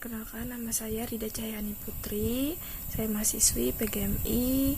Perkenalkan, nama saya Rida Cahyani Putri. Saya mahasiswi PGMI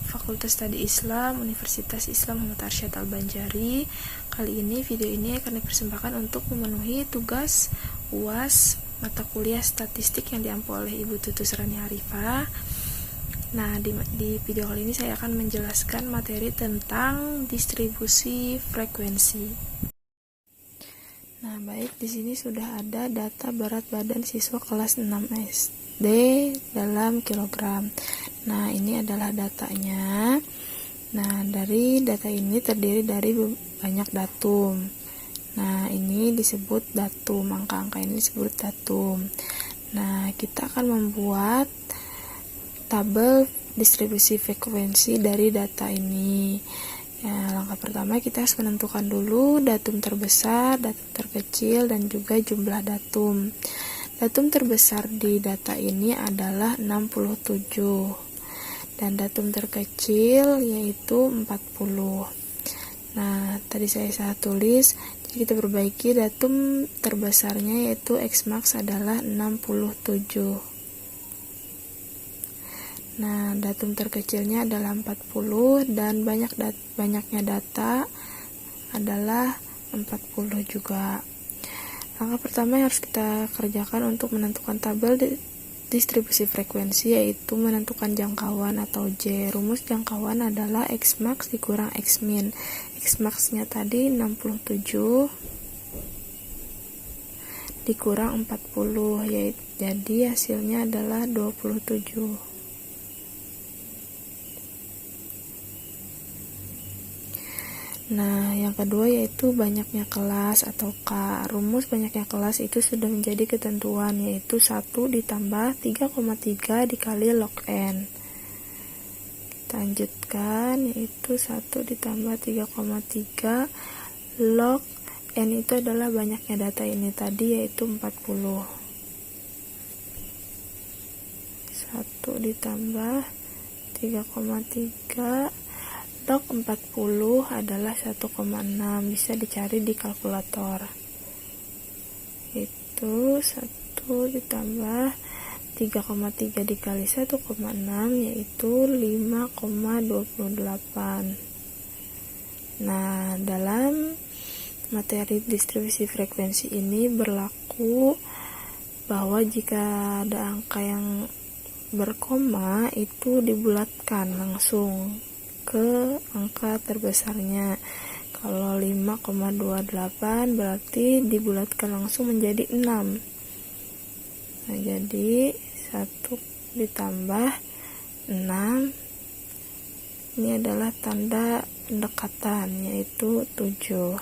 Fakultas Studi Islam Universitas Islam Muhammad Arsyad Al-Banjari. Kali ini video ini akan dipersembahkan untuk memenuhi tugas UAS mata kuliah statistik yang diampu oleh Ibu Tutus Rani Arifah. Nah, di video kali ini saya akan menjelaskan materi tentang distribusi frekuensi. Nah, baik, di sini sudah ada data berat badan siswa kelas 6 SD dalam kilogram. Nah, ini adalah datanya. Nah, dari data ini terdiri dari banyak datum. Nah, ini disebut datum, angka-angka ini disebut datum. Nah, kita akan membuat tabel distribusi frekuensi dari data ini. Ya, langkah pertama kita harus menentukan dulu datum terbesar, datum terkecil, dan juga jumlah datum. Datum terbesar di data ini adalah 67 dan datum terkecil yaitu 40. Nah, tadi saya salah tulis, jadi kita perbaiki. Datum terbesarnya yaitu X-max adalah 67. Nah, datum terkecilnya adalah 40 dan banyaknya data adalah 40 juga. Langkah pertama yang harus kita kerjakan untuk menentukan tabel distribusi frekuensi yaitu menentukan jangkauan atau J. Rumus jangkauan adalah X-max dikurang X-min. X-max-nya tadi 67 dikurang 40, yaitu jadi hasilnya adalah 27. Nah, yang kedua yaitu banyaknya kelas atau K. Rumus banyaknya kelas itu sudah menjadi ketentuan, yaitu 1 ditambah 3,3 dikali log N. Kita lanjutkan, yaitu 1 ditambah 3,3 log N itu adalah banyaknya data ini tadi, yaitu 40. 1 ditambah 3,3 log 40 adalah 1,6, bisa dicari di kalkulator. Itu 1 ditambah 3,3 dikali 1,6 yaitu 5,28. Nah, dalam materi distribusi frekuensi ini berlaku bahwa jika ada angka yang berkoma itu dibulatkan langsung ke angka terbesarnya. Kalau 5,28 berarti dibulatkan langsung menjadi 6. Nah, jadi 1 ditambah 6 ini adalah tanda pendekatan, yaitu 7.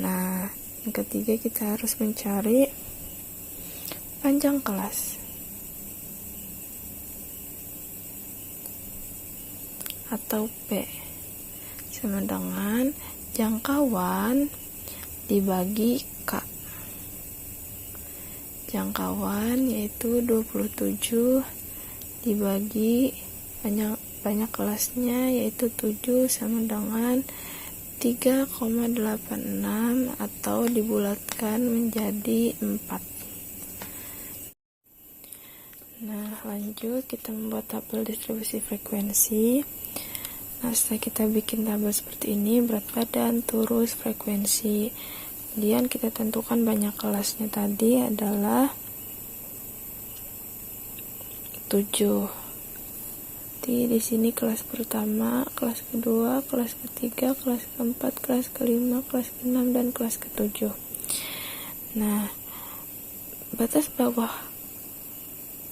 Nah, yang ketiga kita harus mencari panjang kelas atau P sama dengan jangkauan dibagi K. Jangkauan yaitu 27 dibagi banyak kelasnya yaitu 7 sama dengan 3,86 atau dibulatkan menjadi 4. Nah, lanjut kita membuat tabel distribusi frekuensi. Nah, setelah kita bikin tabel seperti ini, berat badan, turus, frekuensi. Kemudian kita tentukan banyak kelasnya tadi adalah 7. Di sini kelas pertama, kelas kedua, kelas ketiga, kelas keempat, kelas kelima, kelas keenam, dan kelas ketujuh. Nah, batas bawah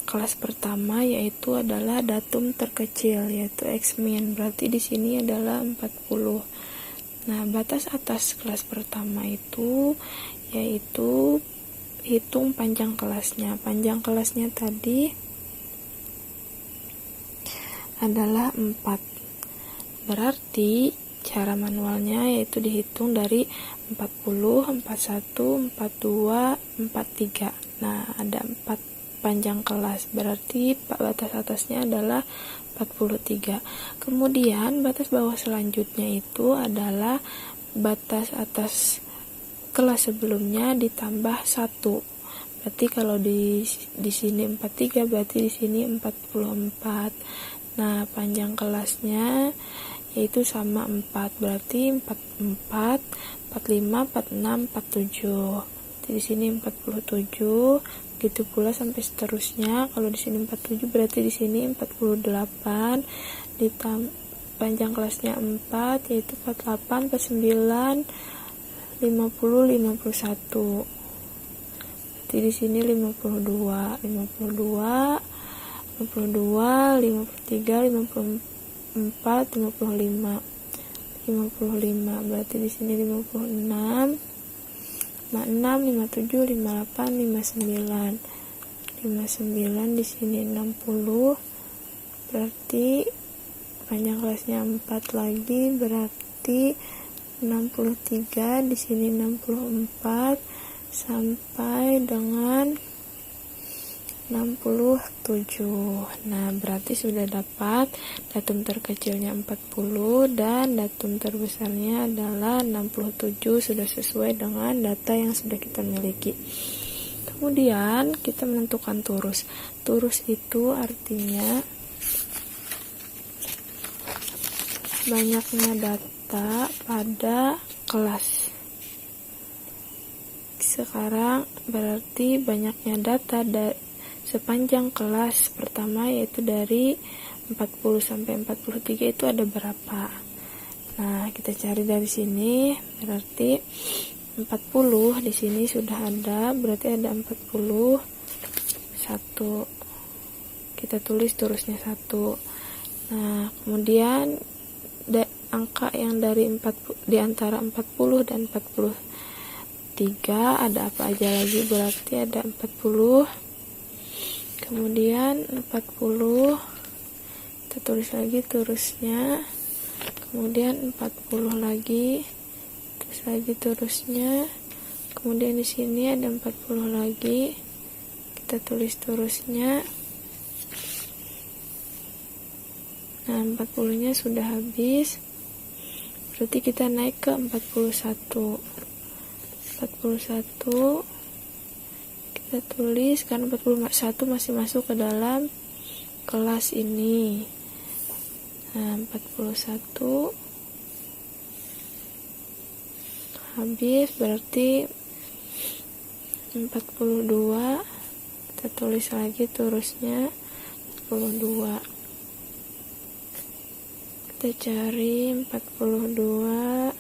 kelas pertama yaitu adalah datum terkecil yaitu X-min, berarti di sini adalah 40. Nah, batas atas kelas pertama itu yaitu hitung panjang kelasnya. Panjang kelasnya tadi adalah 4. Berarti cara manualnya yaitu dihitung dari 40, 41, 42, 43. Nah, ada 4 panjang kelas, berarti batas atasnya adalah 43. Kemudian batas bawah selanjutnya itu adalah batas atas kelas sebelumnya ditambah 1. Berarti kalau di sini 43, berarti di sini 44. Nah, panjang kelasnya yaitu sama 4, berarti 44, 45, 46, 47. Di sini 47, begitu pula sampai seterusnya. Kalau di sini 47, berarti di sini 48. Panjang kelasnya 4, yaitu 48, 49, 50, 51. Berarti di sini 52, 52, 53, 54, 55. 55, berarti di sini 56, 56, 57, 58, 59. 59 di sini 60, berarti panjang kelasnya 4 lagi, berarti 63, di sini 64 sampai dengan 67. Nah, berarti sudah dapat datum terkecilnya 40 dan datum terbesarnya adalah 67, sudah sesuai dengan data yang sudah kita miliki. Kemudian kita menentukan turus. Turus itu artinya banyaknya data pada kelas. Sekarang berarti banyaknya data sepanjang kelas pertama, yaitu dari 40 sampai 43 itu ada berapa. Nah, kita cari dari sini, berarti 40 di sini sudah ada, berarti ada 41. Kita tulis turusnya 1. Nah, kemudian angka yang dari di antara 40 dan 43 ada apa aja lagi, berarti ada 40, kemudian 40 kita tulis lagi turusnya, kemudian 40 lagi, terus lagi turusnya, kemudian di sini ada 40 lagi, kita tulis turusnya. Nah, 40 nya sudah habis, berarti kita naik ke 41. 41 kita tulis, karena 41 masih masuk ke dalam kelas ini. Nah, 41 habis, berarti 42 kita tulis lagi turusnya 42. Kita cari 42,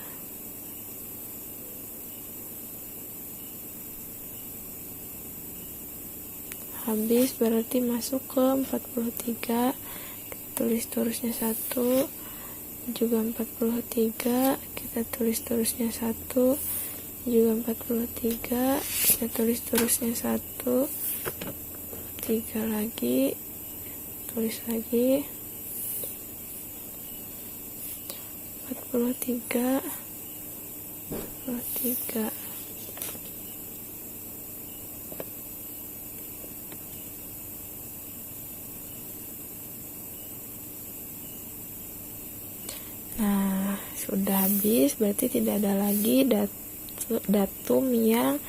habis, berarti masuk ke 43. Kita tulis turusnya 1, juga 43, kita tulis turusnya 1, juga 43, kita tulis turusnya 1, 3 lagi, tulis lagi 43, 43. Nah, sudah habis, berarti tidak ada lagi datum yang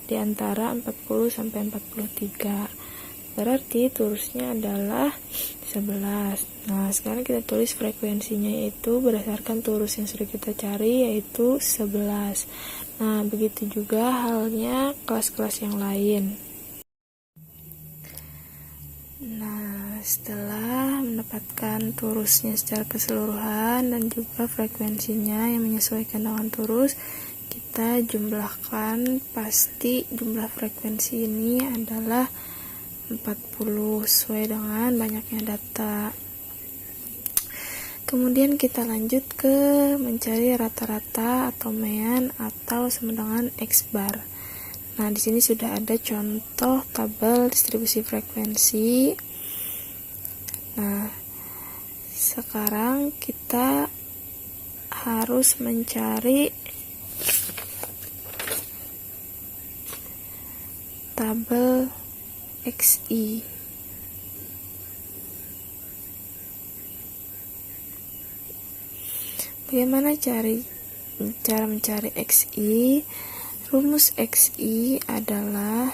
di antara 40 sampai 43. Berarti turusnya adalah 11. Nah, sekarang kita tulis frekuensinya, yaitu berdasarkan turus yang sudah kita cari, yaitu 11. Nah, begitu juga halnya kelas-kelas yang lain. Nah, setelah mendapatkan turusnya secara keseluruhan dan juga frekuensinya yang menyesuaikan dengan turus, kita jumlahkan. Pasti jumlah frekuensi ini adalah 40 sesuai dengan banyaknya data. Kemudian kita lanjut ke mencari rata-rata atau mean atau sama dengan X bar. Nah, di sini sudah ada contoh tabel distribusi frekuensi. Nah, sekarang kita harus mencari tabel XI. Bagaimana cara mencari XI? Rumus XI adalah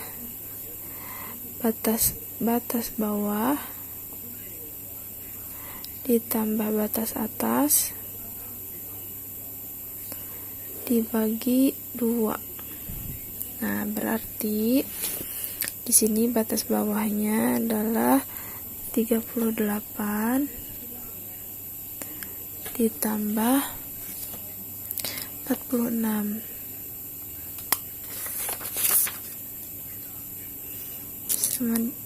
batas bawah ditambah batas atas dibagi 2. Nah, berarti di sini batas bawahnya adalah 38 ditambah 46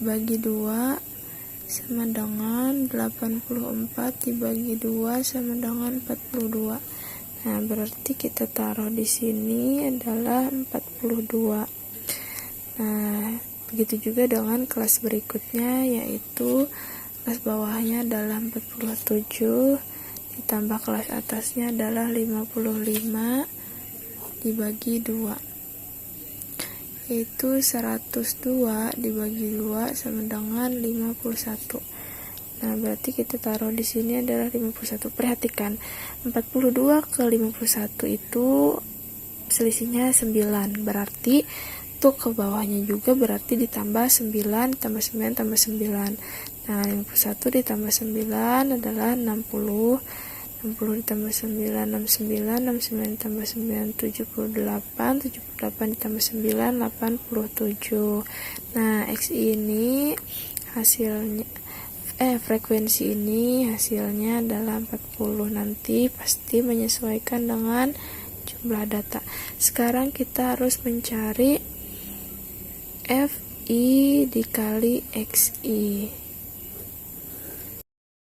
bagi 2 sama dengan 84 dibagi 2 sama dengan 42. Nah, berarti kita taruh di sini adalah 42. Nah, begitu juga dengan kelas berikutnya, yaitu kelas bawahnya adalah 47 ditambah kelas atasnya adalah 55 dibagi 2, yaitu 102 dibagi 2 sama dengan 51. Nah, berarti kita taruh di sini adalah 51. Perhatikan, 42 ke 51 itu selisihnya 9. Berarti tuh ke bawahnya juga berarti ditambah 9 tambah 9 tambah 9. Nah, 51 ditambah 9 adalah 60. 60 ditambah 9 69, 69 ditambah 9 78, 78 ditambah 9 87. Nah, X ini hasilnya frekuensi ini hasilnya adalah 40. Nanti pasti menyesuaikan dengan jumlah data. Sekarang kita harus mencari FI dikali XI.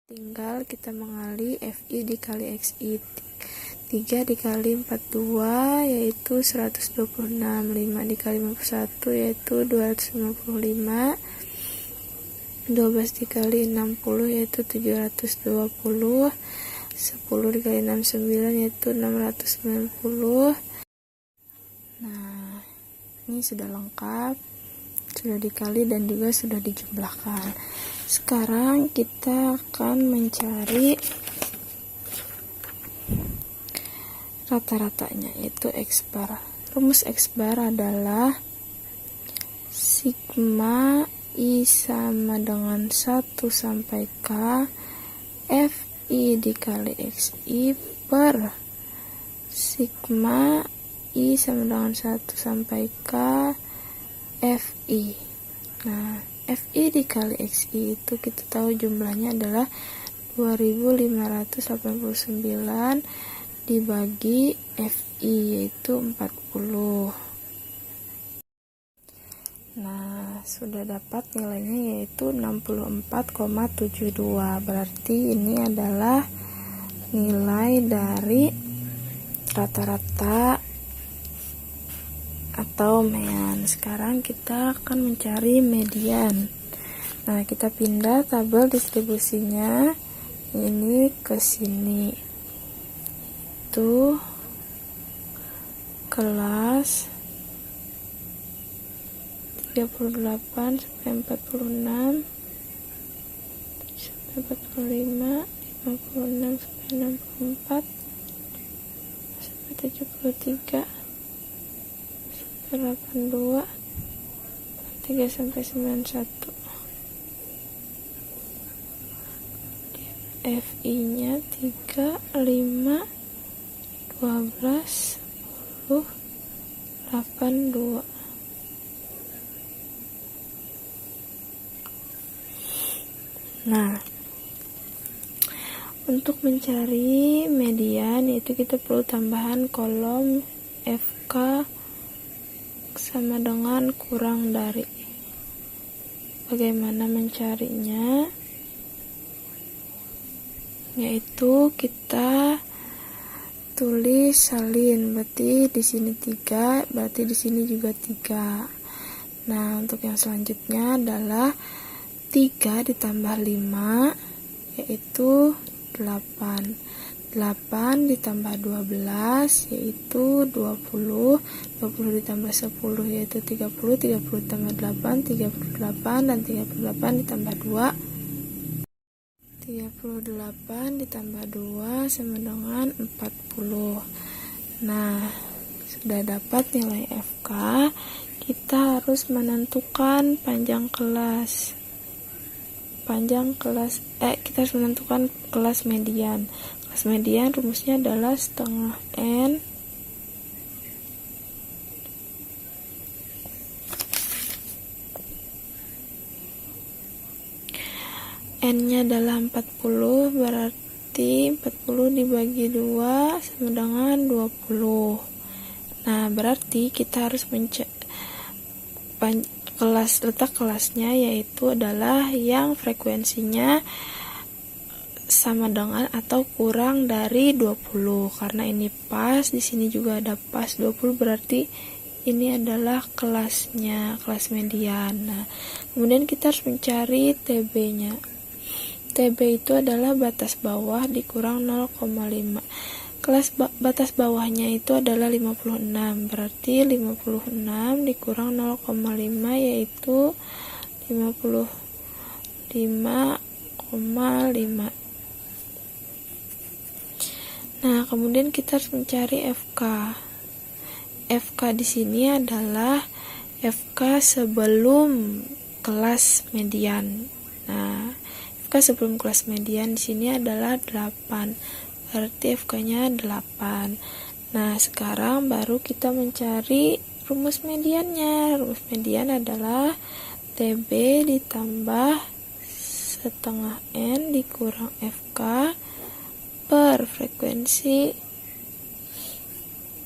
Tinggal kita mengali FI dikali XI. 3 dikali 42 yaitu 126, 5 dikali 51 yaitu 255, 12 dikali 60 yaitu 720, 10 dikali 69 yaitu 690. Nah, ini sudah lengkap, sudah dikali dan juga sudah dijumlahkan. Sekarang kita akan mencari rata-ratanya, yaitu X bar. Rumus X bar adalah sigma I sama dengan 1 sampai K FI dikali XI per sigma I sama dengan 1 sampai K FI. Nah, FI dikali XI itu kita tahu jumlahnya adalah 2589 dibagi FI yaitu 40. Nah, sudah dapat nilainya yaitu 64,72. Berarti ini adalah nilai dari rata-rata atau mean. Sekarang kita akan mencari median. Nah, kita pindah tabel distribusinya ini ke sini. Itu kelas 38 sampai 46 sampai 45, 56 sampai 64 sampai 73 sampai 82, 3 sampai 91. FI nya 3, 5, 12, 10, 8, 2. Nah, untuk mencari median yaitu kita perlu tambahan kolom FK sama dengan kurang dari. Bagaimana mencarinya? Yaitu kita tulis salin, berarti di sini 3, berarti di sini juga 3. Nah, untuk yang selanjutnya adalah 3 ditambah 5 yaitu 8. 8 ditambah 12 yaitu 20. 20 ditambah 10 yaitu 30. 30 ditambah 8 38, dan 38 ditambah 2 38 ditambah 2 sama dengan 40. Nah, sudah dapat nilai FK. kita harus menentukan panjang kelas. Kita harus menentukan kelas median. Kelas median rumusnya adalah setengah N N-nya adalah 40, berarti 40 dibagi 2 sama dengan 20. Nah, berarti kita harus letak kelasnya yaitu adalah yang frekuensinya sama dengan atau kurang dari 20. Karena ini pas, di sini juga ada pas 20, berarti ini adalah kelasnya, kelas median. Nah, kemudian kita harus mencari TB-nya. TB itu adalah batas bawah dikurang 0,5. Batas bawahnya itu adalah 56, berarti 56 dikurang 0,5 yaitu 55,5. Nah, kemudian kita harus mencari FK. FK di sini adalah FK sebelum kelas median. Nah, sebelum kelas median di sini adalah 8, berarti FK-nya 8. Nah, sekarang baru kita mencari rumus mediannya. Rumus median adalah TB ditambah setengah N dikurang FK per frekuensi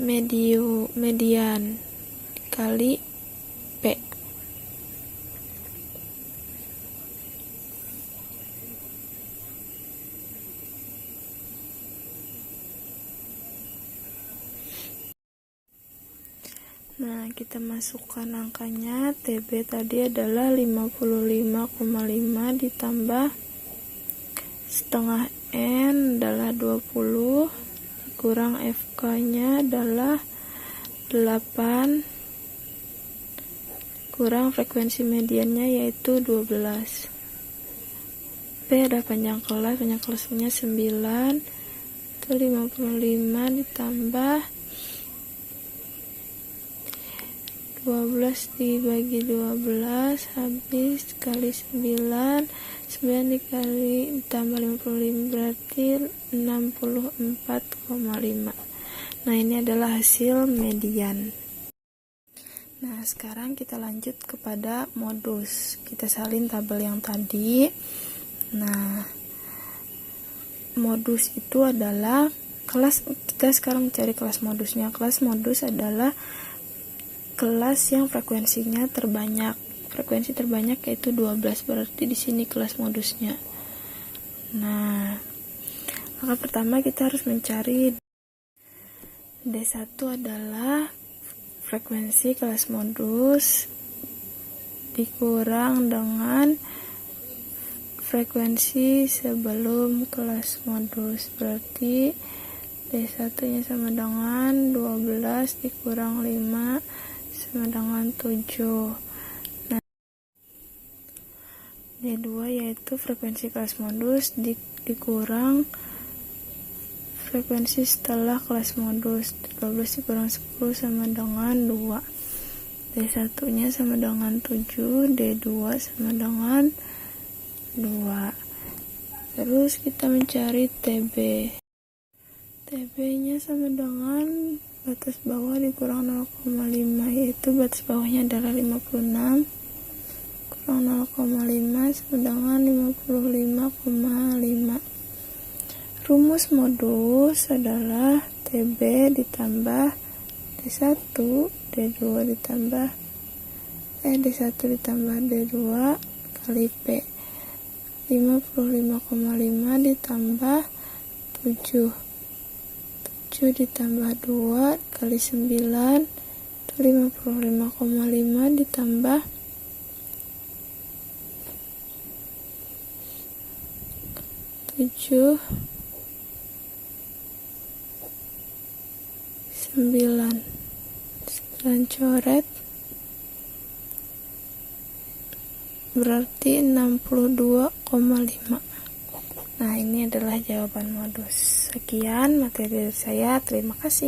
median kali P. Nah, kita masukkan angkanya. TB tadi adalah 55,5 ditambah setengah N adalah 20 kurang FK-nya adalah 8 kurang frekuensi mediannya yaitu 12. P ada panjang kelasnya 9, itu 55 ditambah 12 dibagi 12 habis kali 9 dikali ditambah 55 berarti 64,5. Nah, ini adalah hasil median. Nah, sekarang kita lanjut kepada modus. Kita salin tabel yang tadi. Nah, modus itu adalah kelas. Kita sekarang mencari kelas modusnya. Kelas modus adalah kelas yang frekuensinya terbanyak. Frekuensi terbanyak yaitu 12, berarti di sini kelas modusnya. Nah, langkah pertama kita harus mencari D1 adalah frekuensi kelas modus dikurang dengan frekuensi sebelum kelas modus, berarti D1 nya sama dengan 12 dikurang 5 sama dengan 7. Nah, D2 yaitu frekuensi kelas modus dikurang frekuensi setelah kelas modus. 12 dikurang 10 sama dengan 2. D1 nya sama dengan 7, D2 sama dengan 2. Terus kita mencari TB. TB nya sama dengan batas bawah dikurang 0,5, yaitu batas bawahnya adalah 56 kurang 0,5 sama dengan 55,5. Rumus modus adalah TB ditambah D1 ditambah D2 kali P. 55,5 ditambah 7 ditambah 2 kali 9 itu 55,5 ditambah 7 9 coret berarti 62,5. Nah, ini adalah jawaban modus. Sekian materi dari saya, terima kasih.